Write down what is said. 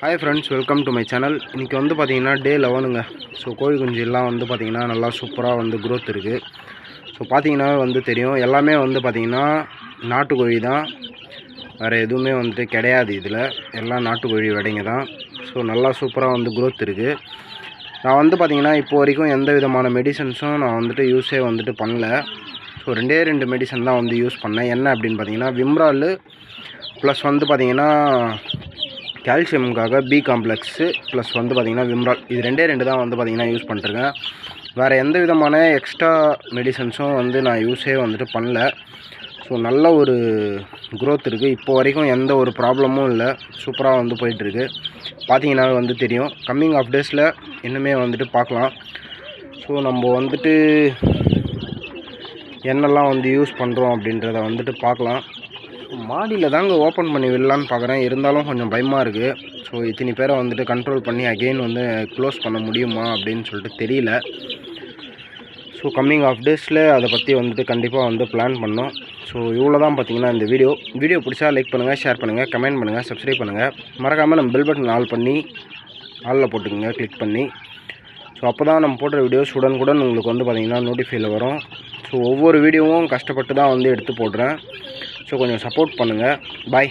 Hi friends, welcome to my channel. இன்னைக்கு வந்து பாத்தீங்கன்னா டே 11ங்க. சோ கோழி குஞ்சு எல்லாம் வந்து பாத்தீங்கன்னா நல்லா சூப்பரா வந்து growth இருக்கு. சோ பாத்தீங்கன்னா வந்து தெரியும் எல்லாமே வந்து பாத்தீங்கன்னா நாட்டுக்கோழி தான். வேற எதுவுமே வந்து கிடையாது இதுல. எல்லாம் நாட்டுக்கோழி வெடைங்க தான். சோ நல்லா சூப்பரா வந்து growth இருக்கு. நான் வந்து பாத்தீங்கன்னா இப்போ வரைக்கும் எந்த விதமான மெடிசன்ஸும் நான் வந்துட்டு யூஸே வந்துட்டு பண்ணல. சோ ரெண்டு மெடிசன் தான் வந்து யூஸ் பண்ணேன். என்ன அப்படினு பாத்தீங்கன்னா விம்ரால் ப்ளஸ் வந்து பாத்தீங்கன்னா கால்சியமுக்காக பி காம்ப்ளெக்ஸ் ப்ளஸ் வந்து பாத்தீங்கன்னா விம்ரால் இது ரெண்டு தான் வந்து பாத்தீங்கன்னா யூஸ் பண்ணிருக்கேன். வேற எந்த விதமான எக்ஸ்ட்ரா மெடிசன்ஸும் வந்து நான் யூஸே வந்துட்டு பண்ணல. ஸோ நல்ல ஒரு growth இருக்குது. இப்போ வரைக்கும் எந்த ஒரு ப்ராப்ளமும் இல்லை. சூப்பராக வந்து போயிட்டுருக்கு. பார்த்தீங்கன்னா வந்து தெரியும். கம்மிங் ஆஃப் டேஸில் இன்னுமே வந்துட்டு பார்க்கலாம். ஸோ நம்ம வந்துட்டு என்னெல்லாம் வந்து யூஸ் பண்ணுறோம் அப்படின்றத வந்துட்டு பார்க்கலாம். மாடியில் தாங்க ஓப்பன் பண்ணி விடலான்னு பார்க்குறேன். இருந்தாலும் கொஞ்சம் பயமாக இருக்குது. ஸோ இத்தனை பேரை வந்துட்டு கண்ட்ரோல் பண்ணி அகெயின் வந்து க்ளோஸ் பண்ண முடியுமா அப்படின்னு சொல்லிட்டு தெரியல. ஸோ கம்மிங் ஆஃப் டேஸில் அதை பற்றி வந்துட்டு கண்டிப்பாக வந்து பிளான் பண்ணோம். ஸோ இவ்வளோ தான் பார்த்தீங்கன்னா இந்த வீடியோ பிடிச்சா லைக் பண்ணுங்கள், ஷேர் பண்ணுங்கள், கமெண்ட் பண்ணுங்கள், சப்ஸ்கிரைப் பண்ணுங்கள். மறக்காமல் நம்ம பெல் பட்டன் ஆல் பண்ணி ஆலில் போட்டுக்கோங்க கிளிக் பண்ணி. ஸோ அப்போ தான் நம்ம போடுற வீடியோஸ் உடனுக்குடன் உங்களுக்கு வந்து பார்த்திங்கன்னா நோட்டிஃபைல வரும். ஸோ ஒவ்வொரு வீடியோவும் கஷ்டப்பட்டு தான் வந்து எடுத்து போடுறேன். ஸோ கொஞ்சம் சப்போர்ட் பண்ணுங்கள். பாய்.